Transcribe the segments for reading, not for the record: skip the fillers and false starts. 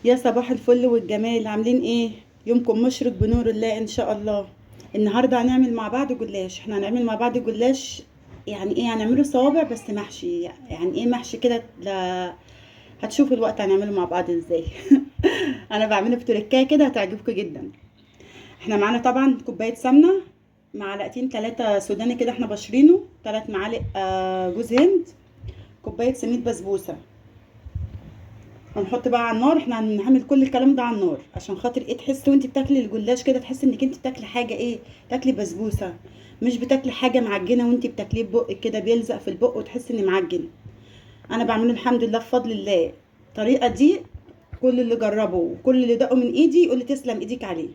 يا صباح الفل والجمال، عاملين ايه؟ يومكم مشرق بنور الله ان شاء الله. النهارده هنعمل مع بعض جلاش. احنا هنعمل مع بعض جلاش. يعني ايه؟ هنعمله صوابع بس محشي. يعني ايه محشي كده؟ لا، هتشوفوا الوقت هنعمله مع بعض ازاي. انا بعمله بتركايه كده هتعجبكم جدا. احنا معانا طبعا كوبايه سمنه، معلقتين 3 سوداني كده احنا بشرينه، 3 معالق جوز هند، كوبايه سميد بسبوسه. هنحط بقى على النار. احنا هنعمل كل الكلام ده على النار عشان خاطر ايه؟ تحسي وانت بتاكلي الجلاش كده تحسي انك انت بتاكلي حاجه ايه، تاكلي بسبوسه، مش بتاكلي حاجه معجنه وانت بتاكليه ببقك كده بيلزق في البق وتحسي انه معجن. انا بعمله الحمد لله بفضل الله. الطريقه دي كل اللي جربه وكل اللي دقه من ايدي يقول لي تسلم ايديك عليه.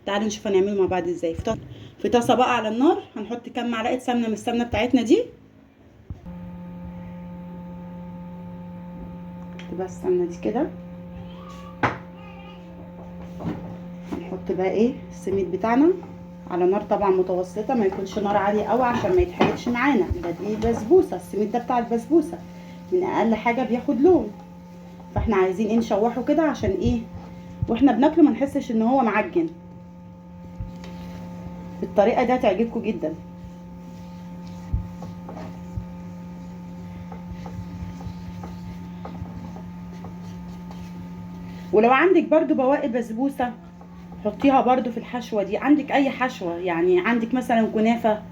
تعالوا نشوف هنعمله مع بعض ازاي. في طاسه بقى على النار هنحط كام معلقه سمنه من السمنه بتاعتنا دي. تبقى السمنه دي كده. هنحط بقى ايه السميد بتاعنا على نار طبعا متوسطه، ما يكونش نار عاليه قوي عشان ما يتحرقش معانا. دي بسبوسه، السميد ده بتاع البسبوسه، من اقل حاجه بياخد لون. فاحنا عايزين ايه؟ نشوحه كده عشان ايه؟ واحنا بناكله ما نحسش ان هو معجن. الطريقه دي هتعجبكم جدا. ولو عندك برضو بواقي بسبوسه حطيها برضو في الحشوه دي. عندك اي حشوه، يعني عندك مثلا كنافه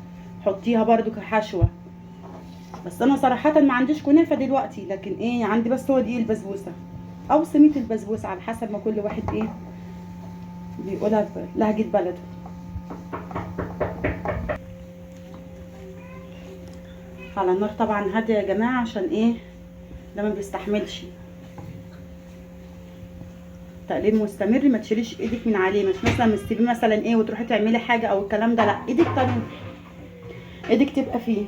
حطيها برضو كحشوه. بس انا صراحه ما عنديش كنافه دلوقتي، لكن ايه عندي بس هو دي البسبوسه او سميت البسبوسه على حسب ما كل واحد ايه بيقولها بلهجه بلده. على النار طبعا هاديه يا جماعه عشان ايه؟ ده ما بيستحملش تقليب مستمر. ما تشيليش ايدك من عليه، مش مثلا تسيبيه مثلا ايه وتروحي تعملي حاجه او الكلام ده، لا، ايدك طبعا ايدك تبقى فيه.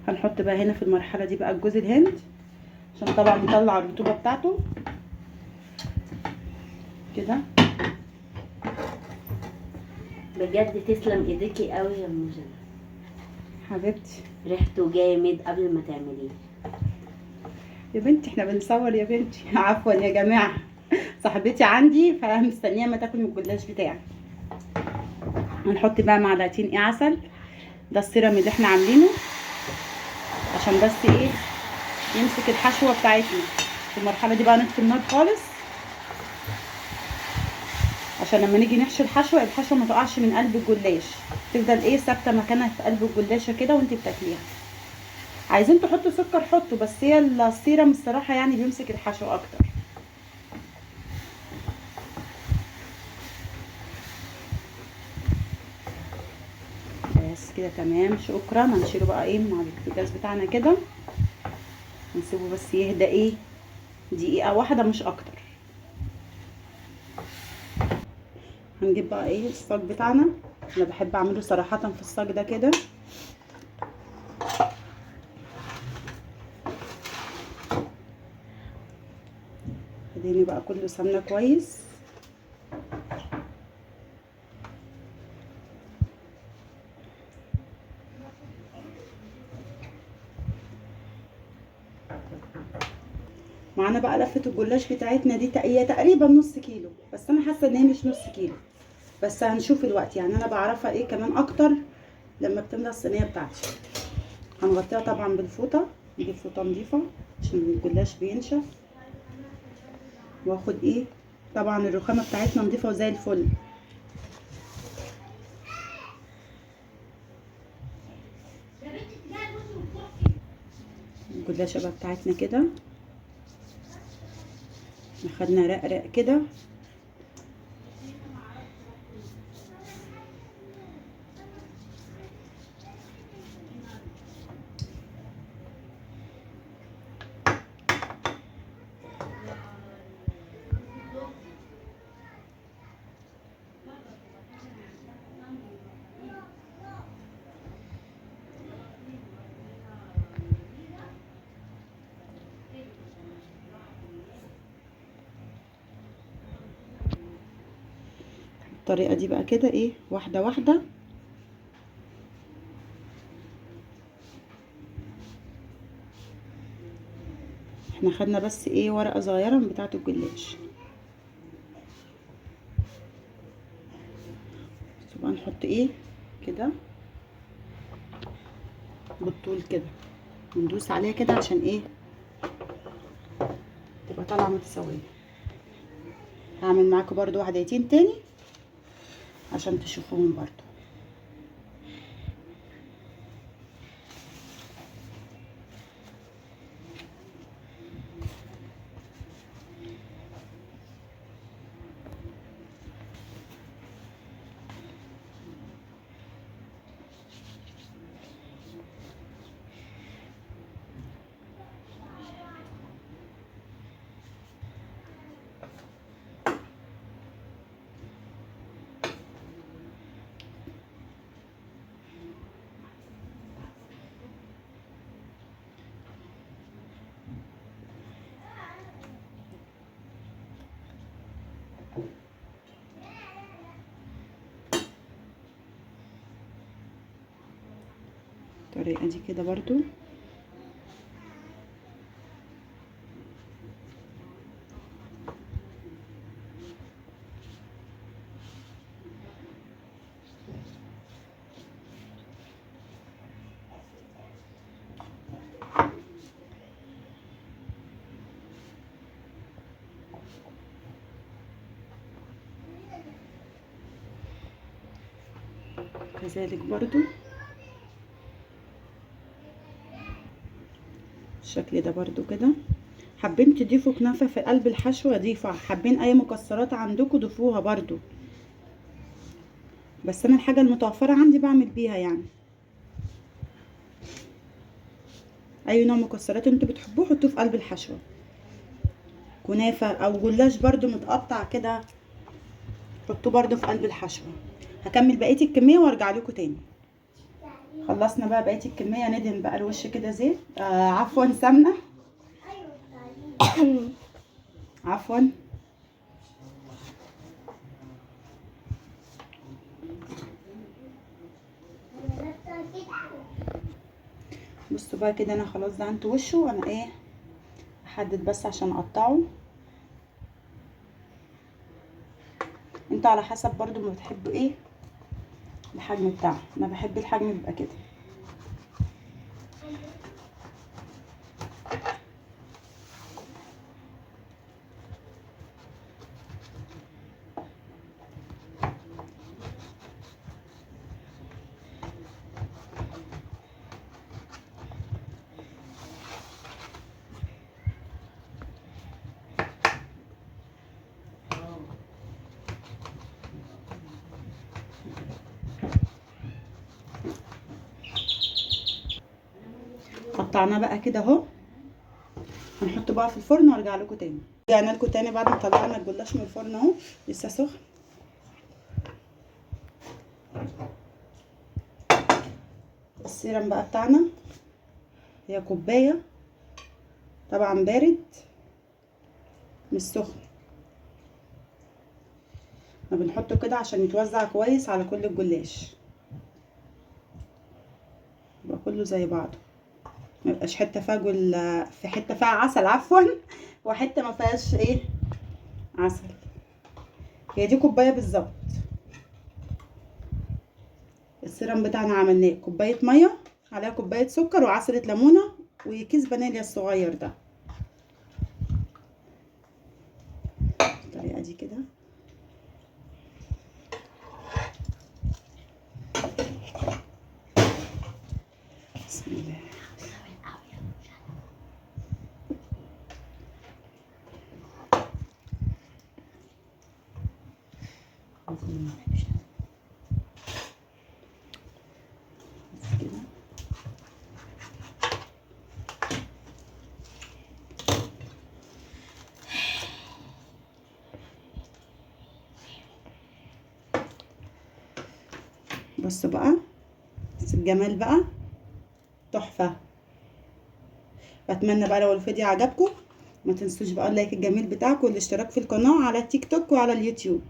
هنحط بقى هنا في المرحله دي بقى الجوز الهند عشان طبعا يطلع الرطوبه بتاعته كده. بجد تسلم ايديكي قوي يا ام جنى. حبيبتي ريحته جامد قبل ما تعمليه. يا بنتي احنا بنصور يا بنتي. عفوا يا جماعه، صاحبتي عندي فمستنيه ما تاكل من الجلاش بتاعي. هنحط بقى معلقتين ايه عسل، ده السيرم اللي احنا عاملينه عشان بس ايه يمسك الحشوه بتاعتنا. في المرحله دي بقى نطفي النار خالص عشان لما نيجي نحشي الحشوه ما تقعش من قلب الجلاش، تفضل ايه ثابته مكانها في قلب الجلاشه كده وانت بتاكليها. عايزين تحطوا سكر حطوا، بس هي السيرم الصراحه يعني بيمسك الحشوه اكتر. بس كده تمام، شكرا. هنشيله بقى ايه مع البوتاجاز بتاعنا كده، نسيبه بس يهدى ايه دقيقه واحده مش اكتر. هنجيب بقى ايه الصاج بتاعنا. انا بحب اعمله صراحه في الصاج ده كده. اديني بقى كله سمنه كويس. معانا بقى لفه الجلاش بتاعتنا دي هي تقريبا نص كيلو، بس انا حاسه ان هي مش نص كيلو، بس هنشوف الوقت. يعني انا بعرفها ايه كمان اكتر لما بتملى الصينيه بتاعتي. هنغطيها طبعا بالفوطه، نجيب فوطه نضيفه عشان الجلاش بينشف. واخد ايه طبعا الرخامه بتاعتنا نضيفه وزي الفل. الجلاشه بقى بتاعتنا كده اخدنا رقرق كده. الطريقه دي بقى كده ايه واحده واحده احنا خدنا بس ايه ورقة صغيرة من بتاعة الجلاش. طبعا نحط ايه كده بالطول كده، وندوس عليها كده عشان ايه تبقى طالعة متساوية. هعمل معاكم برضو واحدتين تاني عشان تشوفوهم برضو. الطريقة دي كده برضو. كذلك برضو الشكل ده برضو كده. حابين تضيفوا كنافة في قلب الحشوة ضيفوا، حابين اي مكسرات عندكم ضيفوها برضو، بس انا الحاجة المتوفرة عندي بعمل بيها يعني. اي نوع مكسرات انتوا بتحبوه حطوه في قلب الحشوة. كنافة او جلاش برضو متقطع كده حطوه برضو في قلب الحشوة. هكمل بقية الكمية وارجع لكم تاني. خلصنا بقى بقية الكمية. ندهن بقى الوش كده زيت، عفوا سمنة. عفوا. بصوا بقى كده انا خلاص دهنت وشه، وانا ايه احدد بس عشان اقطعه. انتوا على حسب برضو ما بتحبوا ايه الحجم بتاعه. انا بحب الحجم يبقى كده. قطعناه بقى كده اهو. هنحطه بقى في الفرن وارجع لكم تاني. رجعنا لكم تاني بعد ما طلعنا الجلاش من الفرن اهو، لسه سخن. السيرم بقى بتاعنا هي كوبايه، طبعا بارد مش سخن. ما بنحطه كده عشان يتوزع كويس على كل الجلاش، يبقى كله زي بعضه، ما يبقاش حته فيها في حته فيها عسل عفوا وحته ما فيهاش ايه عسل. هي دي كوبايه بالظبط. السيرم بتاعنا عملناه كوبايه ميه عليها كوبايه سكر وعصره ليمونه وكيس فانيليا الصغير ده. بالطريقه دي كده. بسم الله. كده بصوا بقى، بس الجمال بقى تحفه. بتمنى بقى لو الفيديو عجبكم ما تنسوش بقى اللايك الجميل بتاعكم والاشتراك في القناه على التيك توك وعلى اليوتيوب.